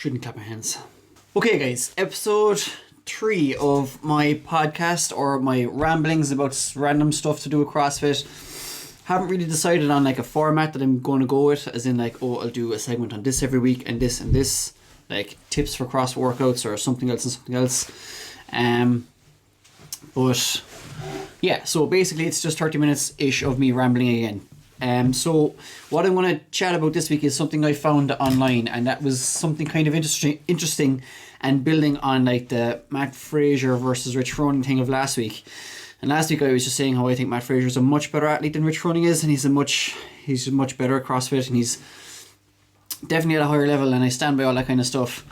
Shouldn't clap my hands. Okay guys, episode 3 of my podcast, or my ramblings about random stuff to do with CrossFit. Haven't really decided on like a format that I'm going to go with, as in like, I'll do a segment on this every week and this, like tips for cross workouts or something else and something else. But yeah, so basically it's just 30 minutes ish of me rambling again. So what I want to chat about this week is something I found online, and that was something kind of interesting and building on like the Matt Fraser versus Rich Froning thing of last week. And last week I was just saying how I think Matt Fraser is a much better athlete than Rich Froning is, and he's much better at CrossFit, and he's definitely at a higher level, and I stand by all that kind of stuff.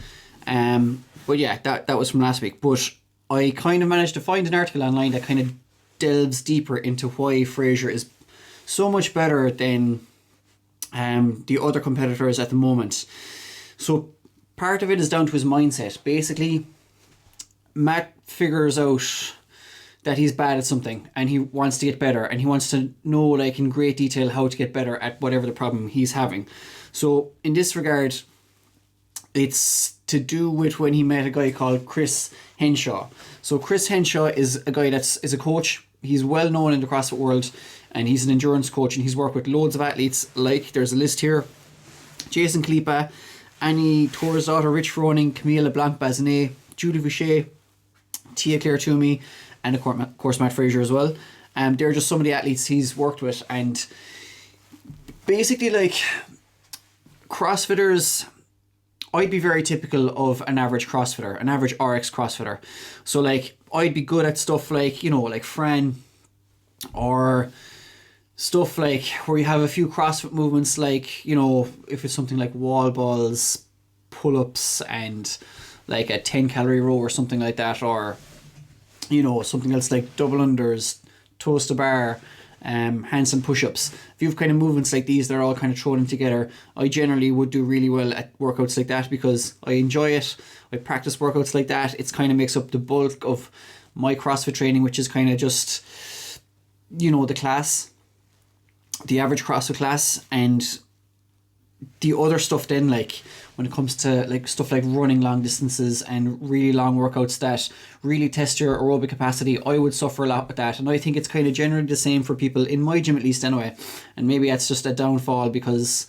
But yeah, that was from last week. But I kind of managed to find an article online that kind of delves deeper into why Fraser is so much better than the other competitors at the moment. So part of it is down to his mindset. Basically, Matt figures out that he's bad at something and he wants to get better, and he wants to know like in great detail how to get better at whatever the problem he's having. So in this regard, it's to do with when he met a guy called Chris Henshaw. So Chris Henshaw is a guy is a coach. He's well known in the CrossFit world, and he's an endurance coach, and he's worked with loads of athletes, like there's a list here: Jason Kalipa, Annie Torres-Daughter, Rich Froning, Camille LeBlanc-Bazinet, Julie Vichet, Tia Claire Toomey, and of course Matt Fraser as well. They're just some of the athletes he's worked with, and basically like CrossFitters, I'd be very typical of an average CrossFitter, an average RX CrossFitter. So like I'd be good at stuff like, like Fran, or stuff like where you have a few CrossFit movements, like, if it's something like wall balls, pull-ups, and like a 10 calorie row or something like that, or something else like double unders, toes to bar, handstand push-ups. If you have kind of movements like these, they're all kind of thrown in together, I generally would do really well at workouts like that because I enjoy it. I practice workouts like that. It's kind of makes up the bulk of my CrossFit training, which is kind of just, the class, the average CrossFit class, and the other stuff then, like when it comes to like stuff like running long distances and really long workouts that really test your aerobic capacity, I would suffer a lot with that. And I think it's kind of generally the same for people in my gym, at least anyway. And maybe that's just a downfall because,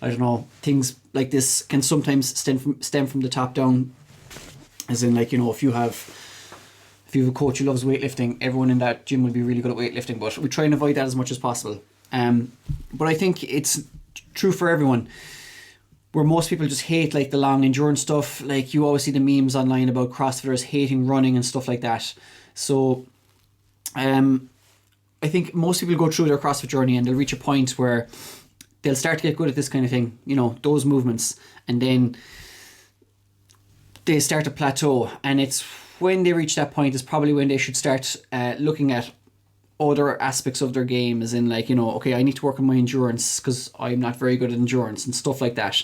I don't know, things like this can sometimes stem from the top down, as in like, if you have a coach who loves weightlifting, everyone in that gym will be really good at weightlifting, but we try and avoid that as much as possible. But I think it's true for everyone, where most people just hate like the long endurance stuff. Like you always see the memes online about CrossFitters hating running and stuff like that. So I think most people go through their CrossFit journey and they'll reach a point where they'll start to get good at this kind of thing, those movements, and then they start to plateau. And it's when they reach that point is probably when they should start looking at other aspects of their game, as in like, okay, I need to work on my endurance because I'm not very good at endurance and stuff like that.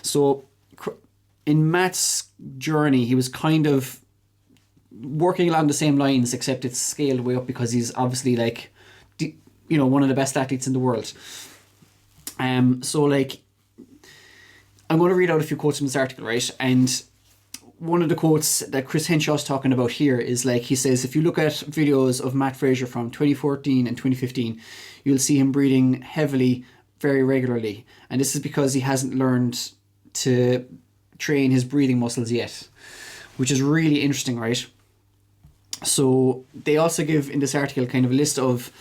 So in Matt's journey, he was kind of working along the same lines, except it's scaled way up because he's obviously like, one of the best athletes in the world. So like, I'm going to read out a few quotes from this article, right? And one of the quotes that Chris Henshaw's talking about here is like, he says, if you look at videos of Matt Fraser from 2014 and 2015, you'll see him breathing heavily very regularly. And this is because he hasn't learned to train his breathing muscles yet, which is really interesting, right? So they also give in this article kind of a list of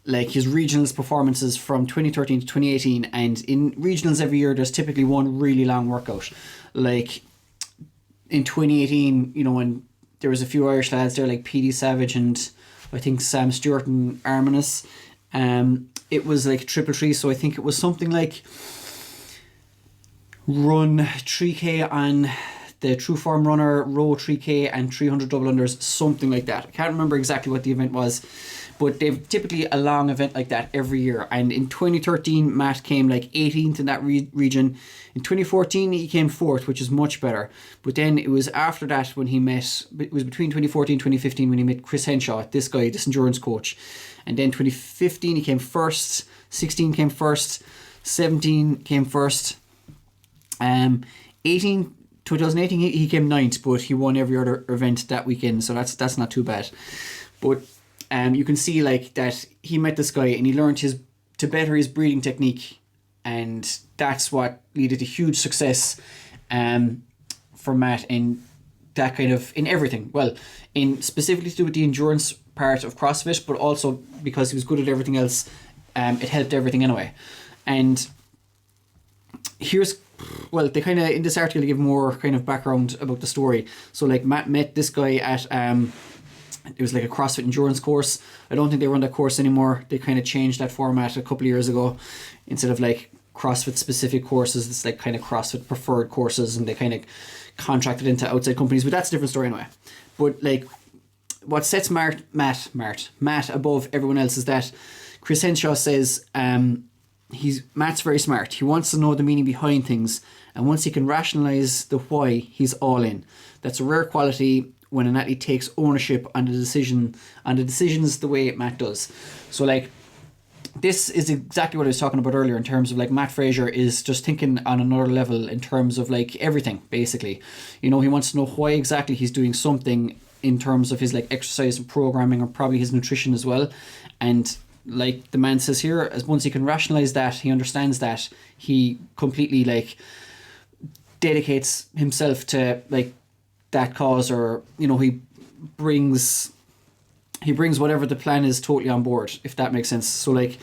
like his regionals performances from 2013 to 2018. And in regionals every year, there's typically one really long workout. Like in 2018, when there was a few Irish lads there like PD Savage and I think Sam Stewart and Arminus, it was like 333, so I think it was something like run 3k on the True Form Runner, row 3k and 300 double unders, something like that. I can't remember exactly what the event was, but they've typically a long event like that every year. And in 2013, Matt came like 18th in that region. In 2014, he came 4th, which is much better. But then it was after that when it was between 2014 and 2015 when he met Chris Henshaw, this guy, this endurance coach. And then 2015, he came 1st, 16 came 1st, 17 came 1st, 18 2018 he came ninth, but he won every other event that weekend, so that's not too bad. But you can see like that he met this guy and he learned to better his breathing technique, and that's what led to huge success for Matt in that kind of in everything. Well, in specifically to do with the endurance part of CrossFit, but also because he was good at everything else, it helped everything anyway. And they kind of in this article give more kind of background about the story. So like Matt met this guy at it was like a CrossFit endurance course. I don't think they run that course anymore. They kind of changed that format a couple of years ago. Instead of like CrossFit specific courses, it's like kind of CrossFit preferred courses, and they kind of contracted into outside companies, but that's a different story anyway. But like what sets Matt above everyone else is that Chris Henshaw says Matt's very smart. He wants to know the meaning behind things, and once he can rationalize the why, he's all in. That's a rare quality when an athlete takes ownership on the decisions the way Matt does. So like this is exactly what I was talking about earlier in terms of like Matt Fraser is just thinking on another level in terms of like everything basically. You know, he wants to know why exactly he's doing something in terms of his like exercise and programming, or probably his nutrition as well. And like the man says here, as once he can rationalize that, he understands that, he completely like dedicates himself to like that cause, or you know, he brings whatever the plan is totally on board, if that makes sense. So like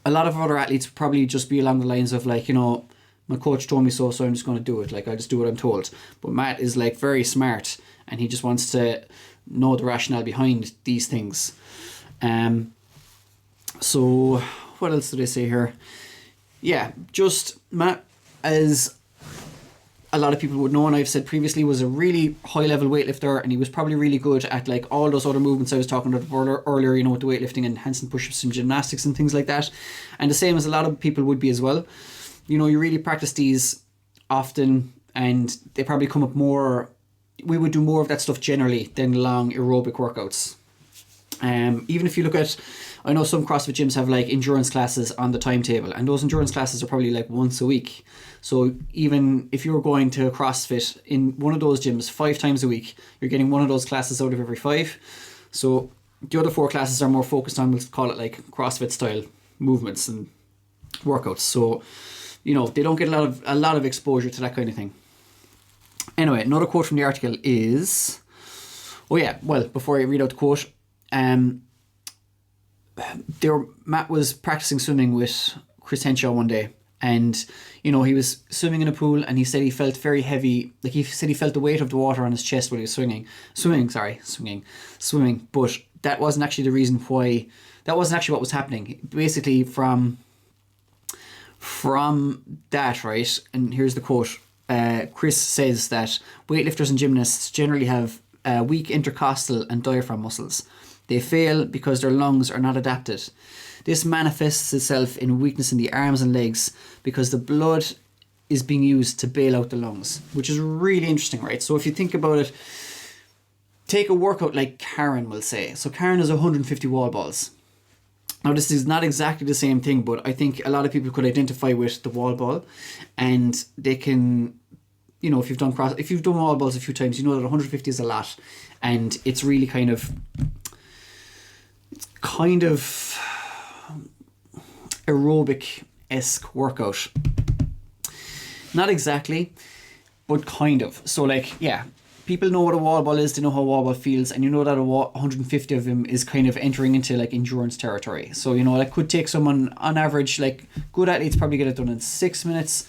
a lot of other athletes probably just be along the lines of like, you know, my coach told me so I'm just going to do it, like I just do what I'm told. But Matt is like very smart, and he just wants to know the rationale behind these things. So what else did I say here? Yeah, just Matt, as a lot of people would know, and I've said previously, was a really high level weightlifter, and he was probably really good at like all those other movements I was talking about earlier, you know, with the weightlifting and handstand push-ups and gymnastics and things like that. And the same as a lot of people would be as well. You know, you really practice these often, and they probably come up more. We would do more of that stuff generally than long aerobic workouts. Even if you look at, I know some CrossFit gyms have like endurance classes on the timetable, and those endurance classes are probably like once a week. So even if you're going to CrossFit in one of those gyms 5 times a week, you're getting one of those classes out of every 5. So the other 4 classes are more focused on, we'll call it like CrossFit style movements and workouts. So, you know, they don't get a lot of exposure to that kind of thing. Anyway, another quote from the article is, before I read out the quote, Matt was practicing swimming with Chris Henshaw one day, and you know, he was swimming in a pool, and he said he felt very heavy, like he said he felt the weight of the water on his chest while he was swimming, but that wasn't actually the reason why, that wasn't actually what was happening. Basically from that, right, and here's the quote, Chris says that weightlifters and gymnasts generally have weak intercostal and diaphragm muscles. They fail because their lungs are not adapted. This manifests itself in weakness in the arms and legs because the blood is being used to bail out the lungs, which is really interesting, right? So if you think about it, take a workout like Karen will say. So Karen is 150 wall balls. Now this is not exactly the same thing, but I think a lot of people could identify with the wall ball, and they can, you know, if you've done wall balls a few times, you know that 150 is a lot, and it's really kind of aerobic-esque workout. Not exactly, but kind of. So like, yeah, people know what a wall ball is, they know how a wall ball feels, and you know that 150 of them is kind of entering into like endurance territory. So, you know, that could take someone on average, like good athletes probably get it done in 6 minutes,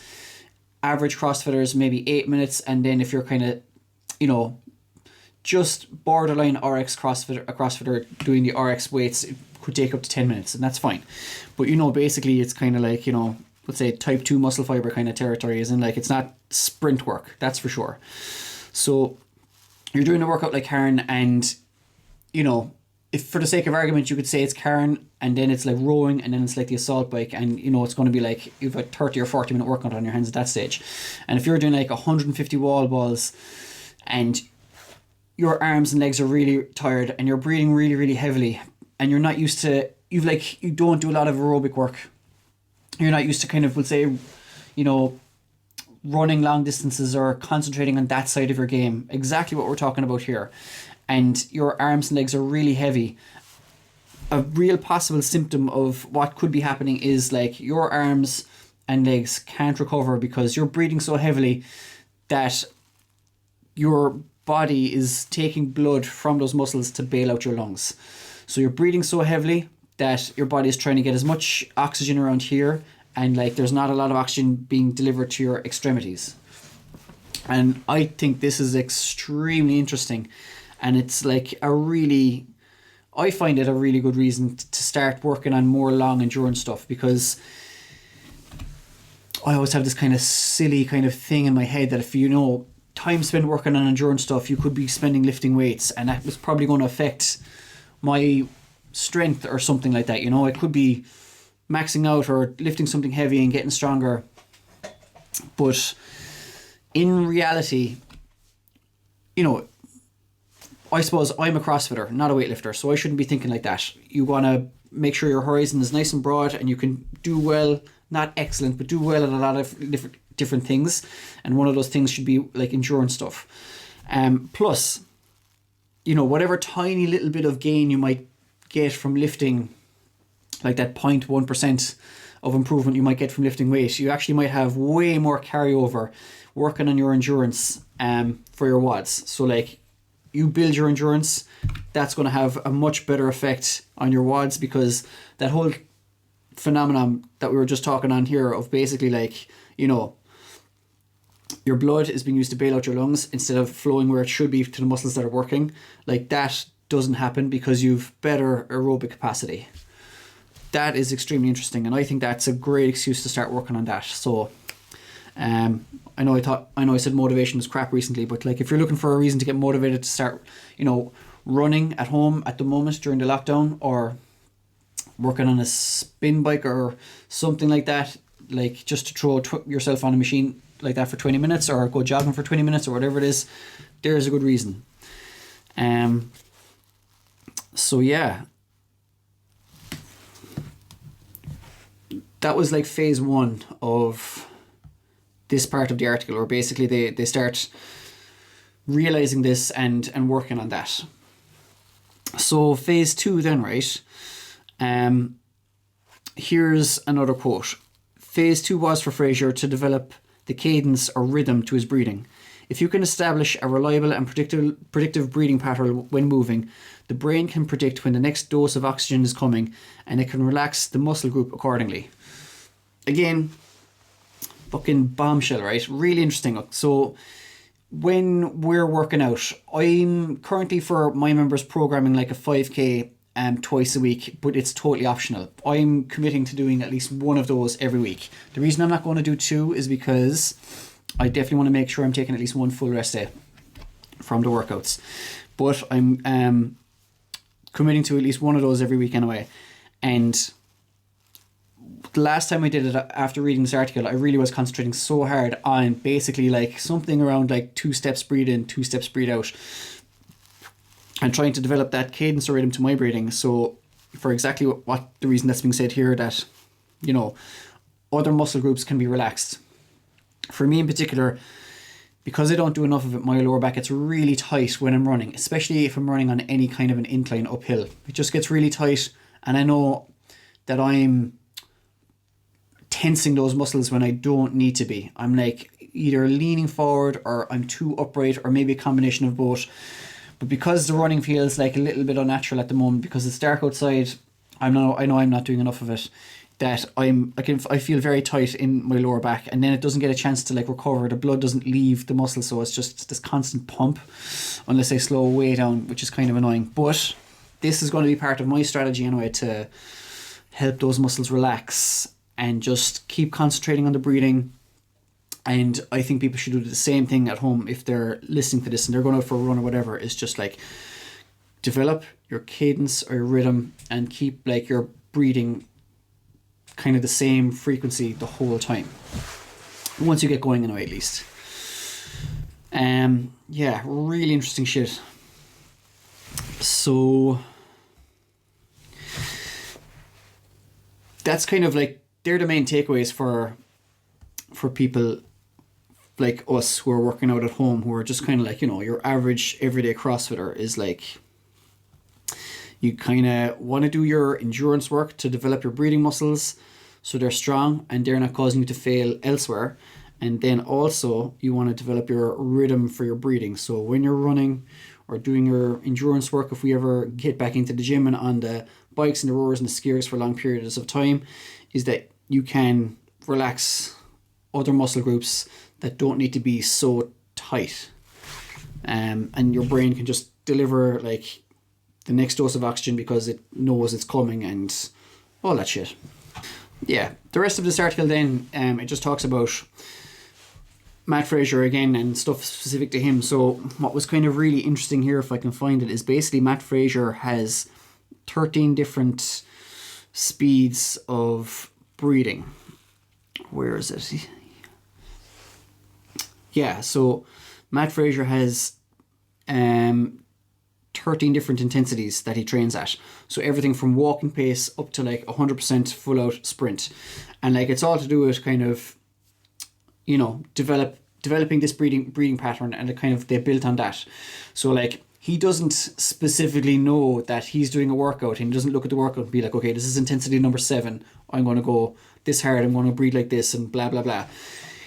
average CrossFitters maybe 8 minutes, and then if you're kind of, you know, just borderline RX CrossFitter doing the RX weights, it could take up to 10 minutes, and that's fine. But, you know, basically it's kind of like, you know, let's say type 2 muscle fiber kind of territory, isn't like, it's not sprint work, that's for sure. So you're doing a workout like Karen, and, you know, if for the sake of argument you could say it's Karen, and then it's like rowing, and then it's like the assault bike, and you know it's going to be like you've a 30 or 40 minute workout on your hands at that stage. And if you're doing like 150 wall balls, and your arms and legs are really tired, and you're breathing really, really heavily, and you're not used to, you don't do a lot of aerobic work, you're not used to kind of, we'll say, you know, running long distances or concentrating on that side of your game, exactly what we're talking about here, and your arms and legs are really heavy, a real possible symptom of what could be happening is like your arms and legs can't recover because you're breathing so heavily that your body is taking blood from those muscles to bail out your lungs. So you're breathing so heavily that your body is trying to get as much oxygen around here, and like there's not a lot of oxygen being delivered to your extremities. And I think this is extremely interesting, and it's like I find it a really good reason to start working on more long endurance stuff, because I always have this kind of silly kind of thing in my head that if time spent working on endurance stuff, you could be spending lifting weights, and that was probably going to affect my strength or something like that. It could be maxing out or lifting something heavy and getting stronger. But in reality, I suppose I'm a CrossFitter, not a weightlifter, so I shouldn't be thinking like that. You want to make sure your horizon is nice and broad and you can do well, not excellent, but do well at a lot of different things. And one of those things should be like endurance stuff. Plus, whatever tiny little bit of gain you might get from lifting, like that 0.1% of improvement you might get from lifting weight, you actually might have way more carryover working on your endurance for your WODs. So like, you build your endurance, that's going to have a much better effect on your WODs, because that whole phenomenon that we were just talking on here of basically like, your blood is being used to bail out your lungs instead of flowing where it should be to the muscles that are working, like that doesn't happen because you've better aerobic capacity. That is extremely interesting, and I think that's a great excuse to start working on that. So I know I said motivation is crap recently, but like if you're looking for a reason to get motivated to start, running at home at the moment during the lockdown, or working on a spin bike or something like that, like just to throw yourself on a machine like that for 20 minutes or go jogging for 20 minutes or whatever it is, there's a good reason. So yeah, that was like phase 1 of this part of the article, where basically they start realizing this and working on that. So phase 2 then, right? Here's another quote. Phase 2 was for Fraser to develop the cadence or rhythm to his breathing. If you can establish a reliable and predictive breathing pattern when moving, the brain can predict when the next dose of oxygen is coming, and it can relax the muscle group accordingly. Again, fucking bombshell, right? Really interesting. So when we're working out, I'm currently for my members programming like a 5k twice a week, but it's totally optional. I'm committing to doing at least one of those every week. The reason I'm not going to do 2 is because I definitely want to make sure I'm taking at least 1 full rest day from the workouts. But I'm committing to at least one of those every week anyway. And the last time I did it, after reading this article, I really was concentrating so hard on basically like something around like 2 steps breathe in, 2 steps breathe out, and trying to develop that cadence or rhythm to my breathing. So for exactly what the reason that's being said here, that other muscle groups can be relaxed. For me in particular, because I don't do enough of it, my lower back gets really tight when I'm running, especially if I'm running on any kind of an incline uphill. It just gets really tight, and I know that I'm tensing those muscles when I don't need to be. I'm like either leaning forward or I'm too upright, or maybe a combination of both. But because the running feels like a little bit unnatural at the moment, because it's dark outside, I know I'm not doing enough of it, that I feel very tight in my lower back, and then it doesn't get a chance to like recover. The blood doesn't leave the muscle, so it's just this constant pump unless I slow way down, which is kind of annoying. But this is going to be part of my strategy anyway, to help those muscles relax and just keep concentrating on the breathing. And I think people should do the same thing at home if they're listening to this and they're going out for a run or whatever. It's just like develop your cadence or your rhythm and keep like your breathing kind of the same frequency the whole time, once you get going anyway, at least. Yeah, really interesting shit. So that's kind of like, they're the main takeaways for people like us who are working out at home, who are just kind of like, you know, your average everyday CrossFitter is like, you kind of want to do your endurance work to develop your breathing muscles so they're strong and they're not causing you to fail elsewhere. And then also you want to develop your rhythm for your breathing. So when you're running or doing your endurance work, if we ever get back into the gym and on the bikes and the rowers and the skiers for long periods of time, is that you can relax other muscle groups that don't need to be so tight. And your brain can just deliver like the next dose of oxygen because it knows it's coming and all that shit. Yeah, the rest of this article then, it just talks about Matt Fraser again and stuff specific to him. So what was kind of really interesting here, if I can find it, is basically Matt Fraser has 13 different speeds of breathing. Where is it? Yeah, so Matt Fraser has 13 different intensities that he trains at. So everything from walking pace up to like 100% full out sprint. And like it's all to do with kind of, you know, developing this breathing pattern, and they built on that. So like he doesn't specifically know that he's doing a workout, and he doesn't look at the workout and be like, okay, this is intensity number 7. I'm going to go this hard. I'm going to breathe like this and blah, blah, blah.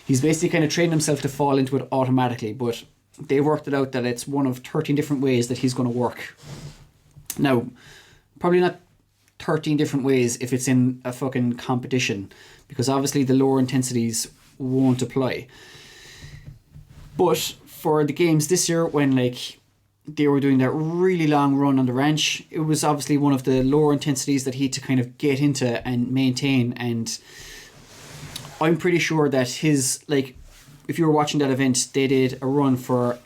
He's basically kind of trained himself to fall into it automatically, but they worked it out that it's one of 13 different ways that he's going to work. Now, probably not 13 different ways if it's in a fucking competition, because obviously the lower intensities won't apply. But for the games this year, when like they were doing that really long run on the ranch, it was obviously one of the lower intensities that he had to kind of get into and maintain. And I'm pretty sure that his, like, if you were watching that event, they did a run for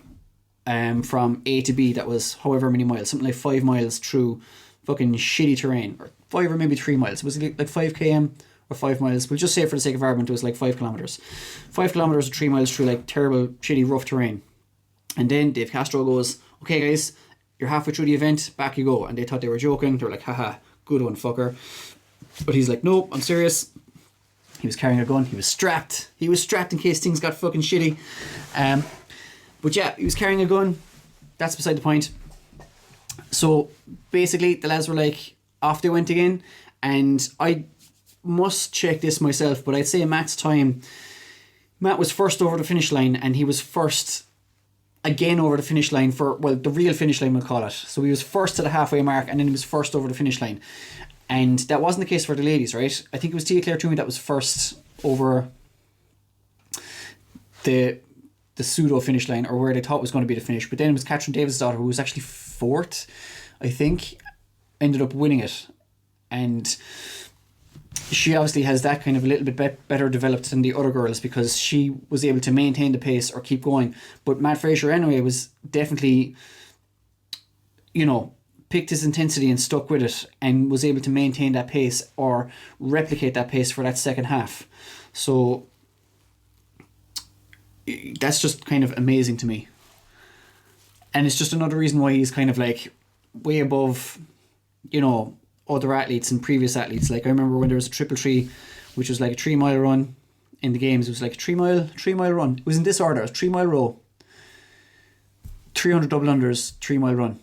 from A to B that was however many miles, something like 5 miles through fucking shitty terrain, or 5 or maybe 3 miles. Was it like 5 km or 5 miles? We'll just say for the sake of argument it was like 5 kilometers. 5 kilometers or 3 miles through like terrible, shitty, rough terrain. And then Dave Castro goes, okay guys, you're halfway through the event, back you go. And they thought they were joking. They were like, haha, good one, fucker. But he's like, nope, I'm serious. He was carrying a gun. He was strapped. He was strapped in case things got fucking shitty. But yeah, he was carrying a gun. That's beside the point. So basically, the lads were like, off they went again. And I must check this myself, but I'd say Matt's time, Matt was first over the finish line, and he was first again over the finish line for, well, the real finish line we'll call it. So he was first to the halfway mark, and then he was first over the finish line. And that wasn't the case for the ladies, right? I think it was Tia Claire Toomey that was first over the pseudo finish line, or where they thought was going to be the finish. But then it was Catherine Davis' daughter, who was actually fourth, I think, ended up winning it. And she obviously has that kind of a little bit better developed than the other girls, because she was able to maintain the pace or keep going. But Matt Fraser anyway was definitely, you know, picked his intensity and stuck with it, and was able to maintain that pace or replicate that pace for that second half. So that's just kind of amazing to me. And it's just another reason why he's kind of like way above, you know, other athletes and previous athletes. Like I remember when there was a 333, which was like a 3 mile run in the games. It was like a 3 mile run. It was in this order. It was 3 mile row, 300 double unders, 3 mile run.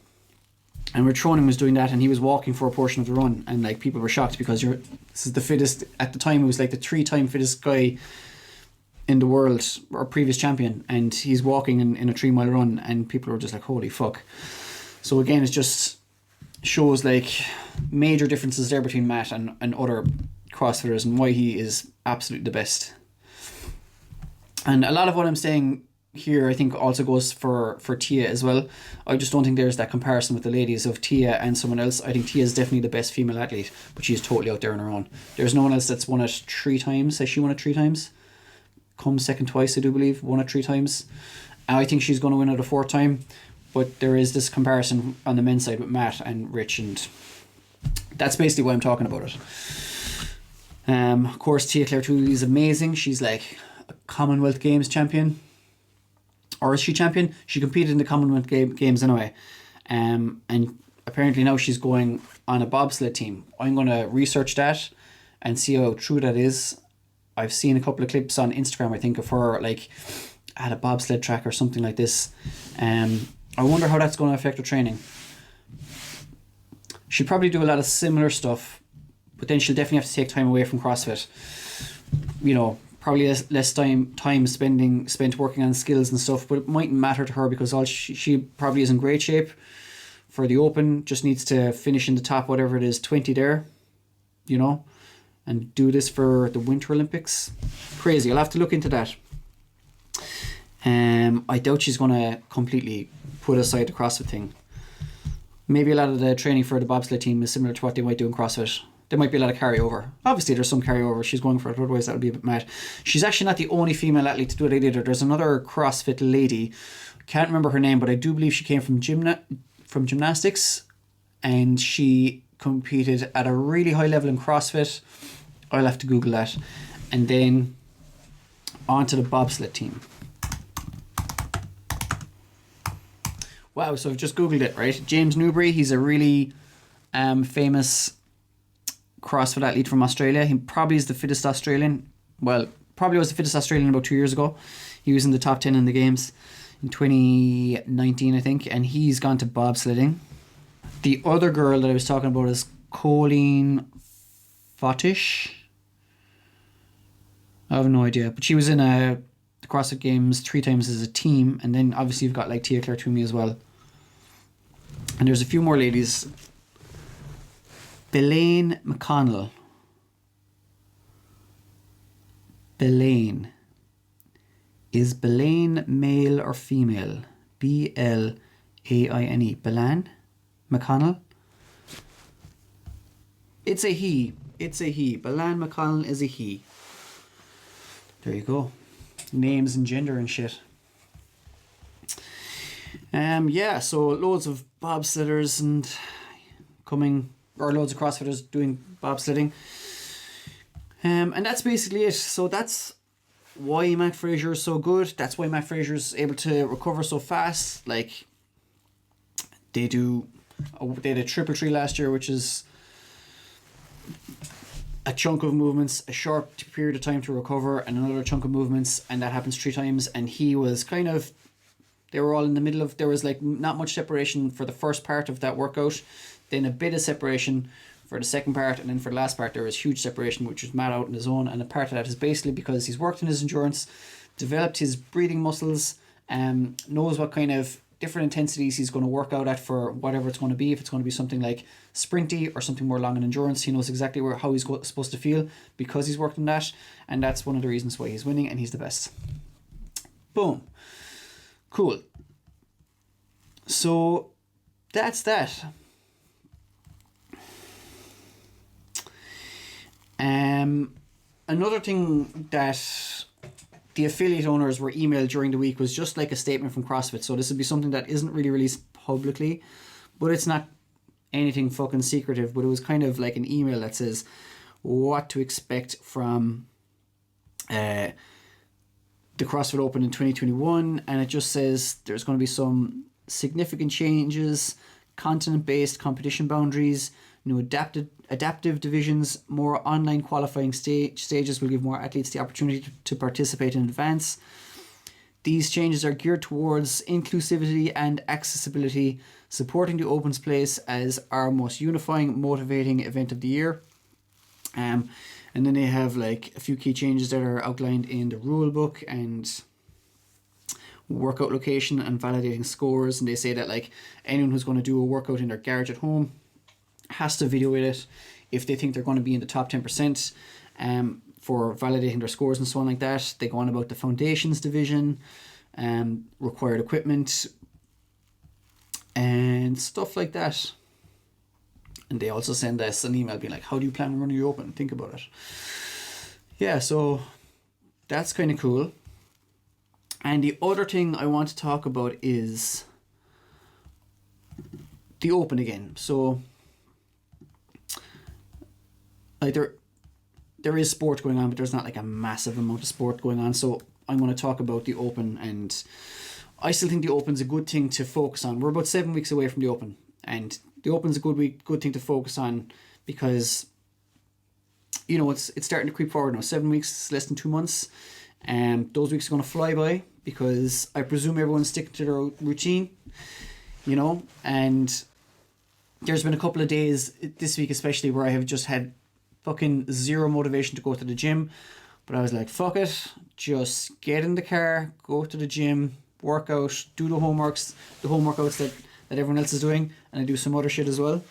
And Retroning was doing that, and he was walking for a portion of the run, and like people were shocked because this is the fittest at the time. It was like the 3-time fittest guy in the world, or previous champion, and he's walking in a 3 mile run, and people were just like, holy fuck. So again, it just shows like major differences there between Matt and other CrossFitters, and why he is absolutely the best. And a lot of what I'm saying here I think also goes for Tia as well. I just don't think there's that comparison with the ladies of Tia and someone else. I think Tia is definitely the best female athlete, but she's totally out there on her own. There's no one else that's won it 3 times. Has she won it 3 times? Come second twice, I do believe. Won it 3 times. I think she's going to win it a 4th time. But there is this comparison on the men's side with Matt and Rich, and that's basically why I'm talking about it. Of course, Tia Claire Tooley is amazing. She's like a Commonwealth Games champion. Or is she champion? She competed in the Commonwealth Games anyway. And apparently now she's going on a bobsled team. I'm going to research that and see how true that is. I've seen a couple of clips on Instagram, I think, of her like at a bobsled track or something like this. I wonder how that's going to affect her training. She'll probably do a lot of similar stuff, but then she'll definitely have to take time away from CrossFit. You know, probably less time spent working on skills and stuff, but it mightn't matter to her because she probably is in great shape for the Open, just needs to finish in the top, whatever it is, 20 there, you know, and do this for the Winter Olympics. Crazy. I'll have to look into that. I doubt she's going to completely put aside the CrossFit thing. Maybe a lot of the training for the bobsled team is similar to what they might do in CrossFit. There might be a lot of carryover. Obviously, there's some carryover. She's going for it. Otherwise, that would be a bit mad. She's actually not the only female athlete to do it either. There's another CrossFit lady. Can't remember her name, but I do believe she came from gymnastics, and she competed at a really high level in CrossFit. I'll have to Google that. And then onto the bobsled team. Wow, so I've just Googled it, right? James Newbury, he's a really famous CrossFit athlete from Australia. He probably is the fittest Australian. Well, probably was the fittest Australian about 2 years ago. He was in the top 10 in the games in 2019, I think, and he's gone to bobsledding. The other girl that I was talking about is Colleen Fottish. I have no idea, but she was in the CrossFit Games 3 times as a team, and then obviously you've got like Tia Claire Toomey as well. And there's a few more ladies. Belaine McConnell. Belaine. Is Belaine male or female? Blaine. Belaine McConnell? It's a he. Belaine McConnell is a he. There you go. Names and gender and shit. Yeah, so loads of bobsledders and loads of CrossFitters doing bobsledding. And that's basically it. So that's why Matt Fraser is so good. That's why Matt Fraser is able to recover so fast. Like, they had a triple tree last year, which is a chunk of movements, a short period of time to recover, and another chunk of movements, and that happens 3 times. And he was they were all in the middle of, there was like not much separation for the first part of that workout, then a bit of separation for the second part, and then for the last part there was huge separation, which was Matt out on his own. And a part of that is basically because he's worked on his endurance, developed his breathing muscles, knows what kind of different intensities he's going to work out at for whatever it's going to be. If it's going to be something like sprinty or something more long in endurance, he knows exactly how he's supposed to feel because he's worked on that, and that's one of the reasons why he's winning and he's the best. Boom. Cool. So that's that. Another thing that the affiliate owners were emailed during the week was just like a statement from CrossFit. So this would be something that isn't really released publicly, but it's not anything fucking secretive, but it was kind of like an email that says what to expect from the CrossFit Open in 2021, and it just says there's going to be some significant changes, continent-based competition boundaries, new adaptive divisions, more online qualifying stages will give more athletes the opportunity to participate in advance. These changes are geared towards inclusivity and accessibility, supporting the Open's place as our most unifying, motivating event of the year. And then they have like a few key changes that are outlined in the rule book and workout location and validating scores. And they say that like anyone who's going to do a workout in their garage at home has to video it if they think they're going to be in the top 10% for validating their scores and so on like that. They go on about the foundations division, required equipment and stuff like that. And they also send us an email being like, how do you plan on running your Open? Think about it. Yeah, so that's kind of cool. And the other thing I want to talk about is the Open again. So like there is sport going on, but there's not like a massive amount of sport going on. So I'm going to talk about the Open, and I still think the Open's a good thing to focus on. We're about 7 weeks away from the Open, and the Open's a good thing to focus on because, you know, it's starting to creep forward now. 7 weeks, less than 2 months, and those weeks are going to fly by. because I presume everyone's sticking to their routine, you know, and there's been a couple of days this week especially where I have just had fucking zero motivation to go to the gym, but I was like, fuck it, just get in the car, go to the gym, work out, do the home workouts that everyone else is doing, and I do some other shit as well.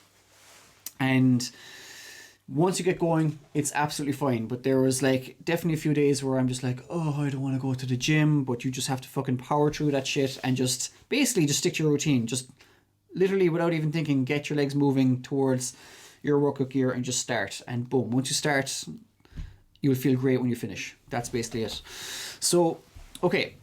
And once you get going, it's absolutely fine. But there was like definitely a few days where I'm just like, oh, I don't want to go to the gym, but you just have to fucking power through that shit and just basically just stick to your routine. Just literally without even thinking, get your legs moving towards your workout gear and just start. And boom, once you start, you will feel great when you finish. That's basically it. So, okay.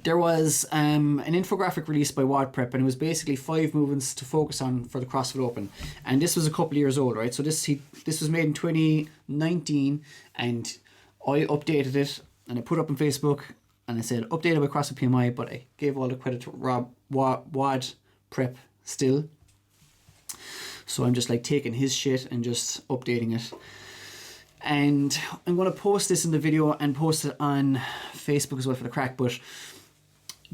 There was an infographic released by WOD Prep, and it was basically 5 movements to focus on for the CrossFit Open. And this was a couple of years old, right? So this was made in 2019, and I updated it, and I put it up on Facebook, and I said, updated by CrossFit PMI, but I gave all the credit to WOD Prep still. So I'm just like taking his shit and just updating it. And I'm going to post this in the video and post it on Facebook as well for the crack, but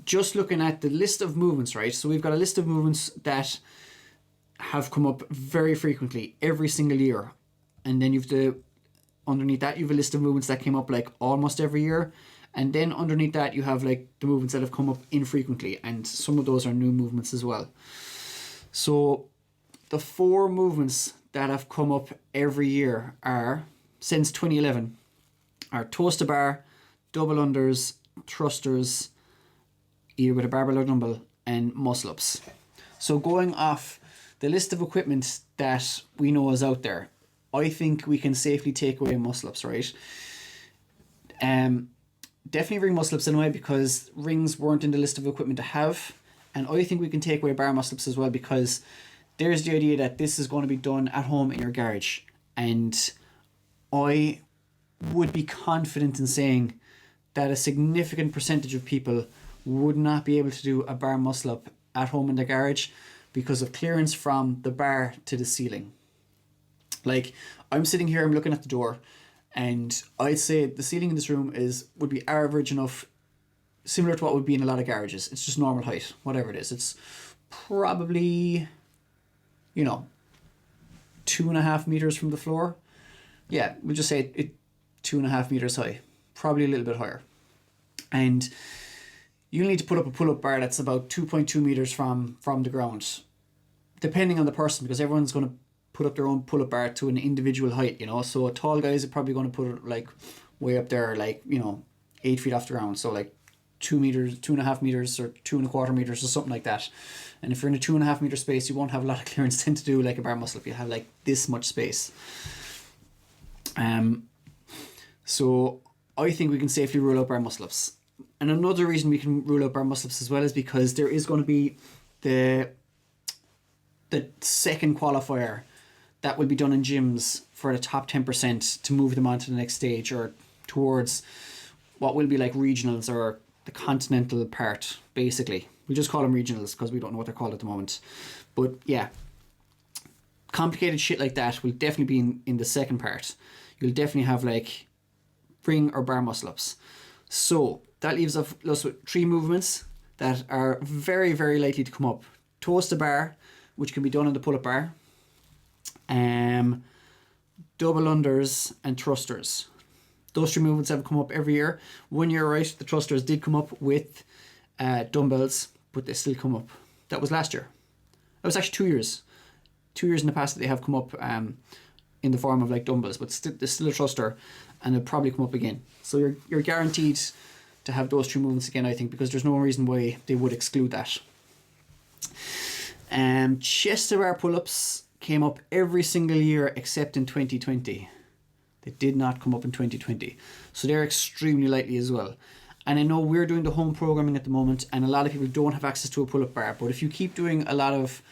just looking at the list of movements, right? So we've got a list of movements that have come up very frequently every single year. And then underneath that, you have a list of movements that came up like almost every year. And then underneath that, you have like the movements that have come up infrequently. And some of those are new movements as well. So the 4 movements that have come up every year are, since 2011, are toes to bar, double unders, thrusters, either with a barbell or dumbbell, and muscle ups. So going off the list of equipment that we know is out there, I think we can safely take away muscle ups, right? Definitely ring muscle ups anyway, because rings weren't in the list of equipment to have. And I think we can take away bar muscle ups as well, because there's the idea that this is going to be done at home in your garage. And I would be confident in saying that a significant percentage of people would not be able to do a bar muscle up at home in the garage because of clearance from the bar to the ceiling. Like, I'm sitting here, I'm looking at the door, and I'd say the ceiling in this room would be average enough, similar to what would be in a lot of garages. It's just normal height, whatever it is. It's probably, 2.5 meters from the floor. Yeah, we'll just say it 2.5 meters high, probably a little bit higher. And you'll need to put up a pull-up bar that's about 2.2 meters from the ground, depending on the person, because everyone's going to put up their own pull-up bar to an individual height, So tall guys are probably going to put it like way up there, like, 8 feet off the ground. So like 2 meters, 2.5 meters, or 2.25 meters, or something like that. And if you're in a 2.5 meter space, you won't have a lot of clearance then to do like a bar muscle up. You have like this much space. So I think we can safely rule out bar muscle ups. And another reason we can rule out bar muscle ups as well is because there is going to be the second qualifier that will be done in gyms for the top 10% to move them on to the next stage, or towards what will be like regionals, or the continental part, basically. We just call them regionals because we don't know what they're called at the moment. But yeah, complicated shit like that will definitely be in the second part. You'll definitely have like ring or bar muscle ups. So that leaves us with 3 movements that are very, very likely to come up. Toes to bar, which can be done on the pull-up bar. Double unders and thrusters. Those 3 movements have come up every year. 1 year, right, the thrusters did come up with dumbbells, but they still come up. That was last year. That was actually 2 years. 2 years in the past that they have come up in the form of like dumbbells, but there's still a thruster, and it'll probably come up again. So you're guaranteed to have those 3 movements again, I think, because there's no reason why they would exclude that. Chest to bar pull-ups came up every single year except in 2020. They did not come up in 2020. So they're extremely likely as well. And I know we're doing the home programming at the moment, and a lot of people don't have access to a pull-up bar. But if you keep doing a lot of,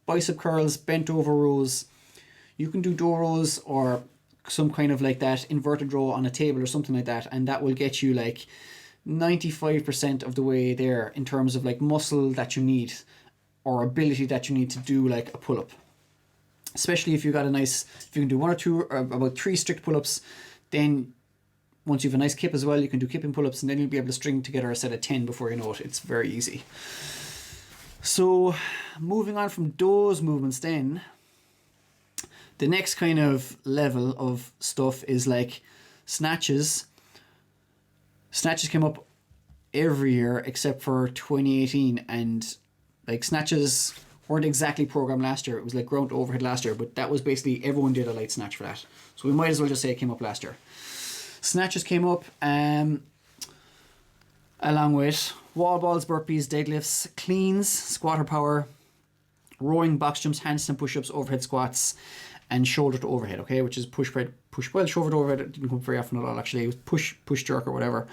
bicep curls, bent over rows, you can do door rows or some kind of like that inverted row on a table or something like that. And that will get you like 95% of the way there in terms of like muscle that you need, or ability that you need to do like a pull-up. Especially if you can do 1 or 2 or about 3 strict pull-ups, then once you have a nice kip as well, you can do kipping pull-ups, and then you'll be able to string together a set of 10 before you know it. It's very easy. So moving on from those movements then, the next kind of level of stuff is like snatches. Snatches came up every year except for 2018, and like snatches weren't exactly programmed last year. It was like ground overhead last year, but that was basically everyone did a light snatch for that. So we might as well just say it came up last year. Snatches came up along with wall balls, burpees, deadlifts, cleans, squatter power, rowing, box jumps, handstand push-ups, overhead squats, and shoulder to overhead, okay, which is shoulder to overhead. It didn't come very often at all, actually. It was push jerk or whatever.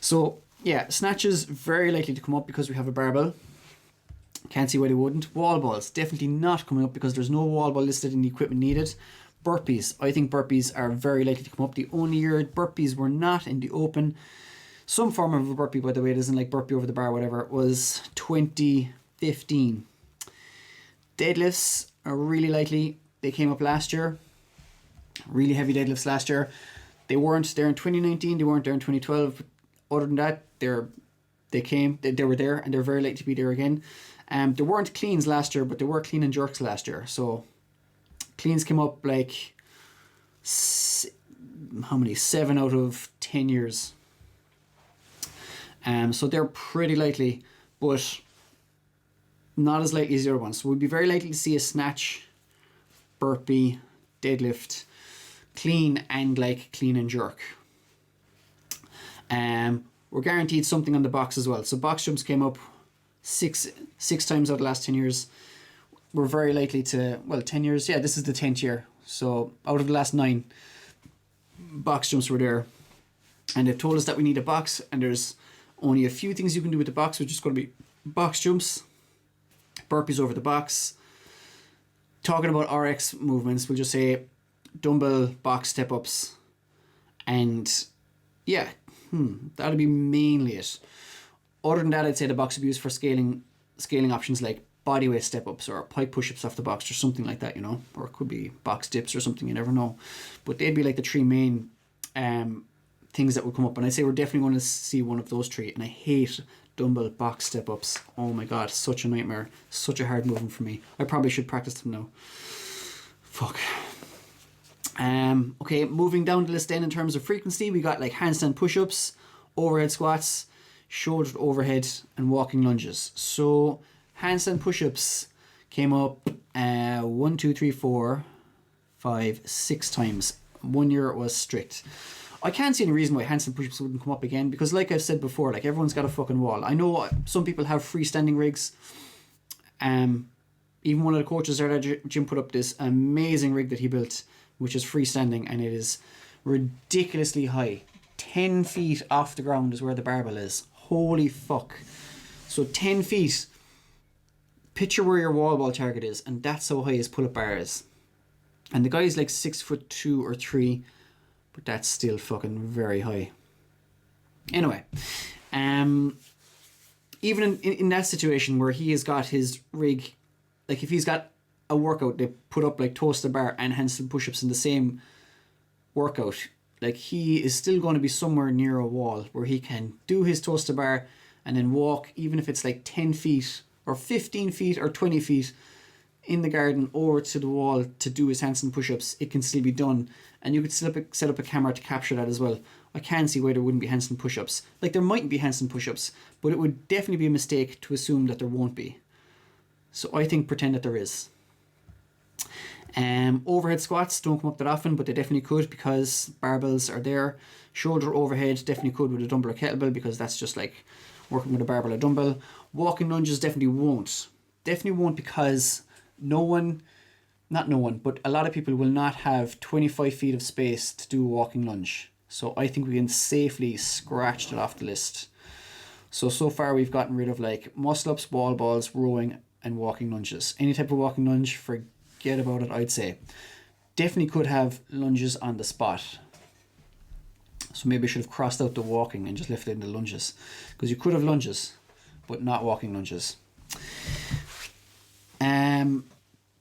So yeah, snatches very likely to come up because we have a barbell. Can't see why they wouldn't. Wall balls definitely not coming up because there's no wall ball listed in the equipment needed. Burpees, I think burpees are very likely to come up. The only year burpees were not in the open, some form of a burpee, by the way, it isn't like burpee over the bar, whatever, it was 2015. Deadlifts are really likely. They came up last year. Really heavy deadlifts last year. They weren't there in 2019. They weren't there in 2012. But other than that, they were there, and they're very likely to be there again. There weren't cleans last year, but there were clean and jerks last year. So cleans came up like 7 out of 10 years. So they're pretty likely, but not as likely as the other ones. So we'd be very likely to see a snatch, burpee, deadlift, clean, and like clean and jerk. We're guaranteed something on the box as well. So box jumps came up six times out of the last 10 years. We're very likely to, 10 years, yeah, this is the 10th year. So out of the last 9, box jumps were there. And they've told us that we need a box, and there's only a few things you can do with the box, which is going to be box jumps, burpees over the box. Talking about RX movements, we'll just say dumbbell box step-ups, and yeah, that'll be mainly it. Other than that, I'd say the box would be used for scaling options like bodyweight step-ups or pike push-ups off the box or something like that, or it could be box dips or something, you never know. But they'd be like the 3 main things that would come up, and I'd say we're definitely going to see one of those 3. And I hate dumbbell box step-ups. Oh my god, such a nightmare, such a hard movement for me. I probably should practice them now. Fuck. Okay, moving down the list then in terms of frequency, we got like handstand push-ups, overhead squats, shoulder to overhead, and walking lunges. So handstand push-ups came up 1, 2, 3, 4, 5, 6 times. 1 year it was strict. I can't see any reason why handstand push-ups wouldn't come up again, because like I've said before, like everyone's got a fucking wall. I know some people have freestanding rigs. Even one of the coaches there at the gym put up this amazing rig that he built, which is freestanding, and it is ridiculously high. 10 feet off the ground is where the barbell is. Holy fuck. So 10 feet. Picture where your wall ball target is, and that's how high his pull-up bar is. And the guy's like 6'2" or 3", but that's still fucking very high. Anyway, even in that situation where he has got his rig, like if he's got a workout, they put up like toaster bar and handstand push-ups in the same workout, like he is still going to be somewhere near a wall where he can do his toaster bar and then walk, even if it's like 10 feet or 15 feet or 20 feet in the garden over to the wall to do his handstand push-ups. It can still be done, and you could set up a camera to capture that as well. I can't see why there wouldn't be handstand push-ups. Like there mightn't be handstand push-ups, but it would definitely be a mistake to assume that there won't be. So I think pretend that there is. Overhead squats don't come up that often, but they definitely could because barbells are there. Shoulder overhead definitely could with a dumbbell or kettlebell, because that's just like working with a barbell or dumbbell. Walking lunges definitely won't. Definitely won't, because not no one, but a lot of people will not have 25 feet of space to do a walking lunge. So I think we can safely scratch that off the list. So far we've gotten rid of like muscle ups, wall balls, rowing, and walking lunges. Any type of walking lunge, forget about it, I'd say. Definitely could have lunges on the spot. So maybe I should have crossed out the walking and just left it in the lunges, because you could have lunges, but not walking lunges.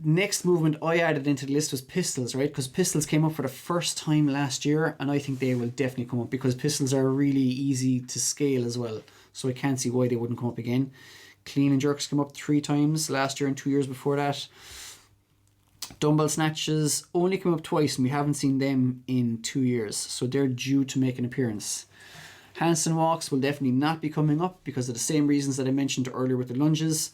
Next movement I added into the list was pistols, right? Because pistols came up for the first time last year, and I think they will definitely come up because pistols are really easy to scale as well. So I can't see why they wouldn't come up again. Clean and jerks came up 3 times last year and 2 years before that. Dumbbell snatches only came up twice, and we haven't seen them in 2 years, so they're due to make an appearance. Handstand walks will definitely not be coming up because of the same reasons that I mentioned earlier with the lunges.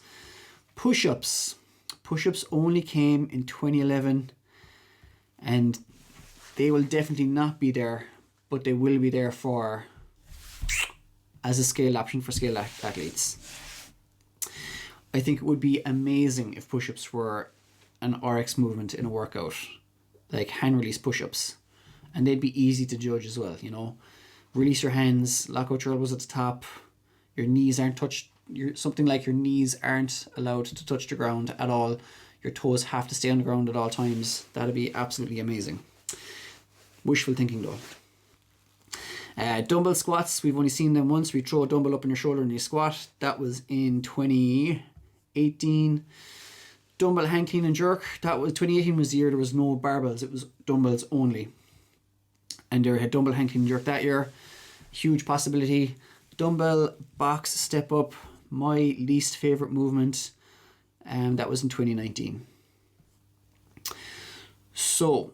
Push-ups. Push-ups only came in 2011, and they will definitely not be there, but they will be there as a scale option for scale athletes. I think it would be amazing if push-ups were an RX movement in a workout, like hand release push-ups, and they'd be easy to judge as well. Release your hands, lock out your elbows at the top, your knees aren't touched, something like your knees aren't allowed to touch the ground at all, your toes have to stay on the ground at all times. That'd be absolutely amazing. Wishful thinking though. Dumbbell squats, we've only seen them once. We throw a dumbbell up on your shoulder and you squat. That was in 2018. Dumbbell hang clean and jerk, 2018 was the year there was no barbells, it was dumbbells only. And there had dumbbell hang clean and jerk that year. Huge possibility. Dumbbell box step up, my least favourite movement, and that was in 2019. So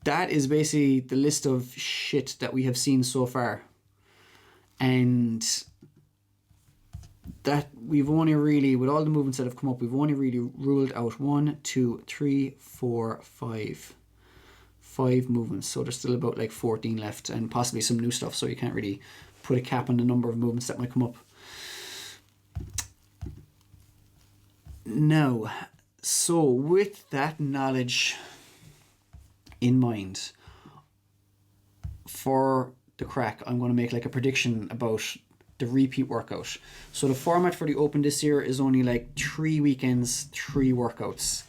that is basically the list of shit that we have seen so far. And that we've only really, with all the movements that have come up, we've only really ruled out 5 movements. So there's still about like 14 left and possibly some new stuff. So you can't really put a cap on the number of movements that might come up. Now, so with that knowledge in mind, for the crack, I'm going to make like a prediction about the repeat workout. So the format for the Open this year is only like 3 weekends, 3 workouts.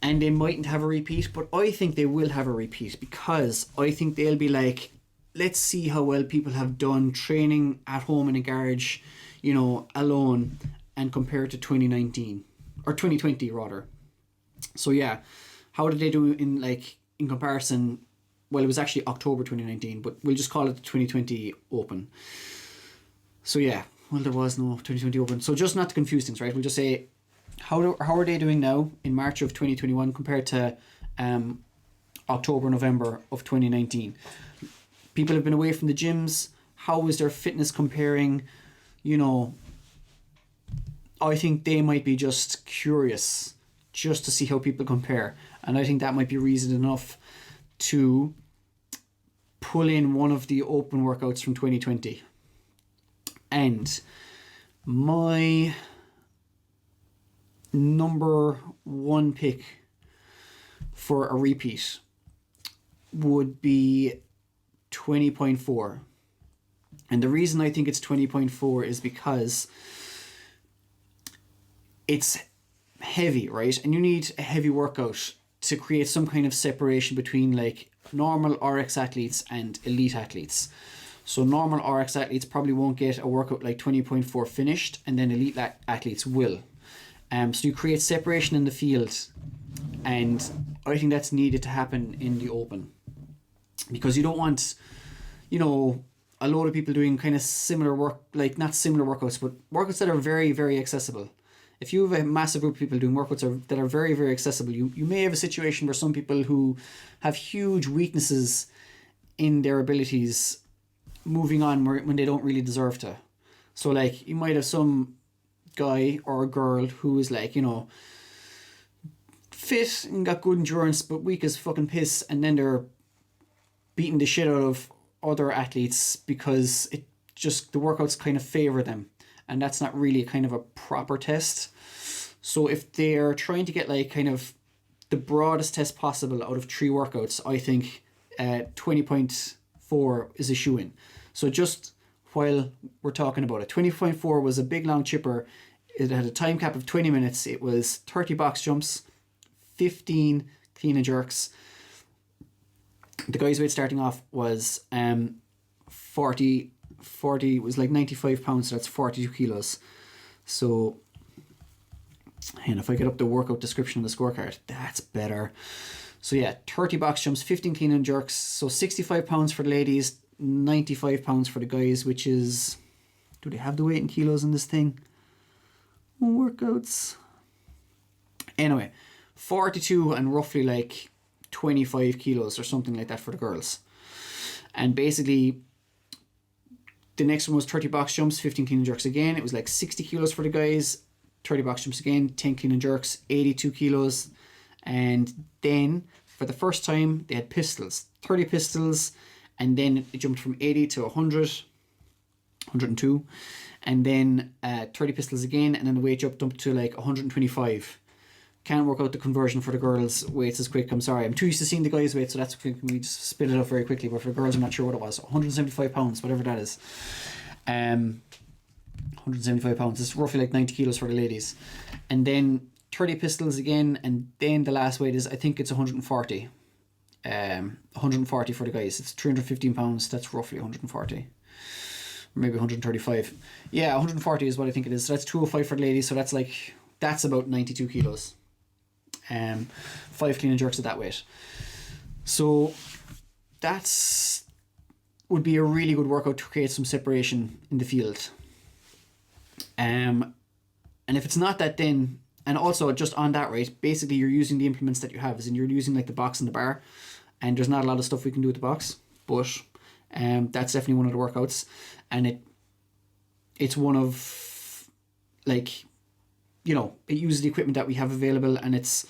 And they mightn't have a repeat, but I think they will have a repeat because I think they'll be like, let's see how well people have done training at home in a garage, alone, and compare it to 2019 or 2020 rather. So yeah, how did they do in comparison? Well, it was actually October 2019, but we'll just call it the 2020 Open. So yeah, well, there was no 2020 Open. So just not to confuse things, right? We'll just say, how are they doing now in March of 2021 compared to October, November of 2019? People have been away from the gyms. How is their fitness comparing? I think they might be just curious just to see how people compare. And I think that might be reason enough to pull in one of the open workouts from 2020. And my number 1 pick for a repeat would be 20.4. And the reason I think it's 20.4 is because it's heavy, right? And you need a heavy workout to create some kind of separation between like normal RX athletes and elite athletes. So normal RX athletes probably won't get a workout like 20.4 finished, and then elite athletes will. So you create separation in the field, and I think that's needed to happen in the Open, because you don't want, a load of people doing kind of similar work, like not similar workouts, but workouts that are very, very accessible. If you have a massive group of people doing workouts that are very, very accessible, you may have a situation where some people who have huge weaknesses in their abilities moving on when they don't really deserve to. So like you might have some guy or a girl who is like, fit and got good endurance but weak as fucking piss, and then they're beating the shit out of other athletes because the workouts kind of favour them. And that's not really kind of a proper test. So if they're trying to get like kind of the broadest test possible out of 3 workouts, I think 20.4 is a shoo-in. So just while we're talking about it, 20.4 was a big long chipper. It had a time cap of 20 minutes. It was 30 box jumps, 15 clean and jerks. The guy's weight starting off was 40 was like 95 pounds, so that's 42 kilos. So And if I get up the workout description on the scorecard, that's better. So yeah, 30 box jumps, 15 clean and jerks. So 65 pounds for the ladies, 95 pounds for the guys, which is, do they have the weight in kilos in this thing? Workouts. Anyway, 42 and roughly like 25 kilos or something like that for the girls. And basically, the next one was 30 box jumps, 15 clean and jerks again. It was like 60 kilos for the guys, 30 box jumps again, 10 clean and jerks, 82 kilos. And then, for the first time, they had pistols, 30 pistols, and then it jumped from 80 to 100, 102, and then 30 pistols again, and then the weight jumped up to like 125. Can't work out the conversion for the girls' weights as quick. I'm sorry. I'm too used to seeing the guys' weight, so that's we just spit it up very quickly. But for the girls, I'm not sure what it was. 175 pounds, whatever that is. 175 pounds. It's roughly like 90 kilos for the ladies. And then 30 pistols again, and then the last weight is, I think it's 140. 140 for the guys. It's 315 pounds. That's roughly 140. Or maybe 135. Yeah, 140 is what I think it is. So that's 205 for the ladies. So that's about 92 kilos. 5 clean and jerks at that weight. So would be a really good workout to create some separation in the field. And if it's not that, then, and also just on that, right, basically you're using the implements that you have, as in you're using like the box and the bar, and there's not a lot of stuff we can do with the box, but that's definitely one of the workouts, and it's one of, like, you know, it uses the equipment that we have available, and there's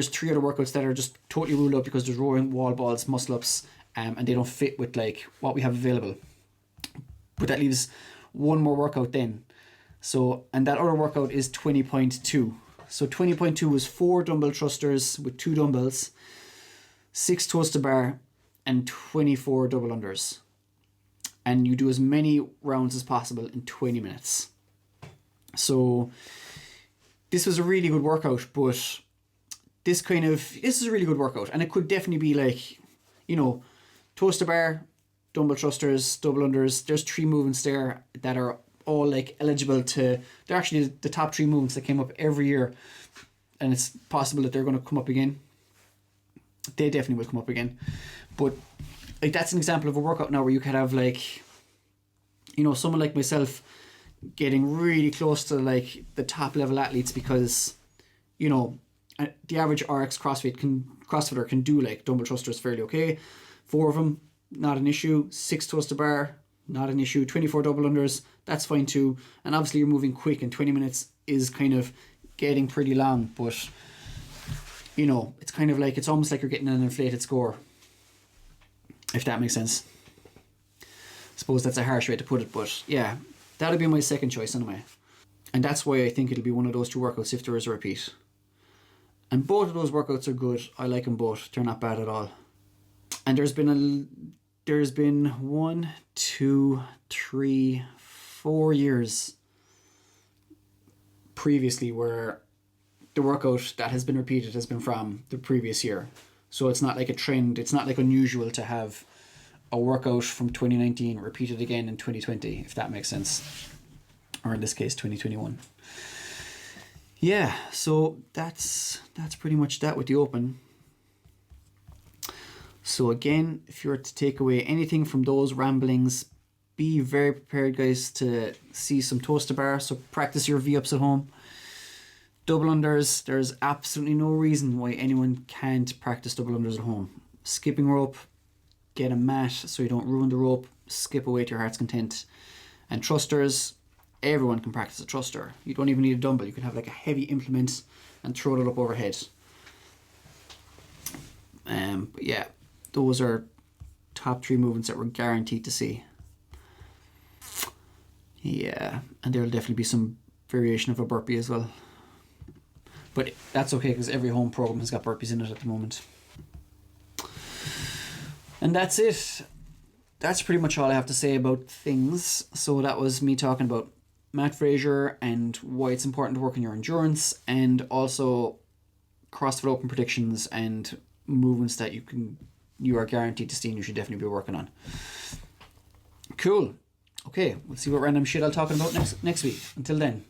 3 other workouts that are just totally ruled out because there's rowing, wall balls, muscle ups, and they don't fit with like what we have available. But that leaves one more workout then. So, and that other workout is 20.2. So 20.2 was 4 dumbbell thrusters with 2 dumbbells, 6 toes to bar, and 24 double unders. And you do as many rounds as possible in 20 minutes. So this was a really good workout, but this is a really good workout, and it could definitely be like, you know, toes to bar, dumbbell thrusters, double unders. There's 3 movements there that are all like eligible to, they're actually the top 3 movements that came up every year, and it's possible that they're going to come up again. They definitely will come up again. But like, that's an example of a workout now where you could have, like, you know, someone like myself getting really close to like the top level athletes, because, you know, the average RX CrossFitter can do like dumbbell thrusters fairly okay. 4 of them, not an issue. 6 toes to bar, not an issue. 24 double unders, that's fine too. And obviously you're moving quick, and 20 minutes is kind of getting pretty long, but, you know, it's kind of like, it's almost like you're getting an inflated score, if that makes sense. I suppose that's a harsh way to put it, but yeah, that'll be my second choice anyway. And that's why I think it'll be one of those 2 workouts if there is a repeat. And both of those workouts are good. I like them both. They're not bad at all. And there's been 1, 2, 3, 4 years previously where the workout that has been repeated has been from the previous year. So it's not like a trend. It's not like unusual to have a workout from 2019 repeated again in 2020, if that makes sense. Or in this case, 2021. Yeah, so that's pretty much that with the open. So again, if you were to take away anything from those ramblings, be very prepared, guys, to see some toes to bar. So practice your V-ups at home. Double unders, there's absolutely no reason why anyone can't practice double unders at home. Skipping rope, get a mat so you don't ruin the rope. Skip away to your heart's content. And thrusters, everyone can practice a thruster. You don't even need a dumbbell. You can have like a heavy implement and throw it up overhead. But yeah, those are top 3 movements that we're guaranteed to see. Yeah, and there'll definitely be some variation of a burpee as well. But that's okay, because every home program has got burpees in it at the moment. And that's it. That's pretty much all I have to say about things. So that was me talking about Mat Fraser and why it's important to work on your endurance, and also CrossFit Open predictions and movements that you are guaranteed to see and you should definitely be working on. Cool. Okay, we'll see what random shit I'll talk about next week. Until then.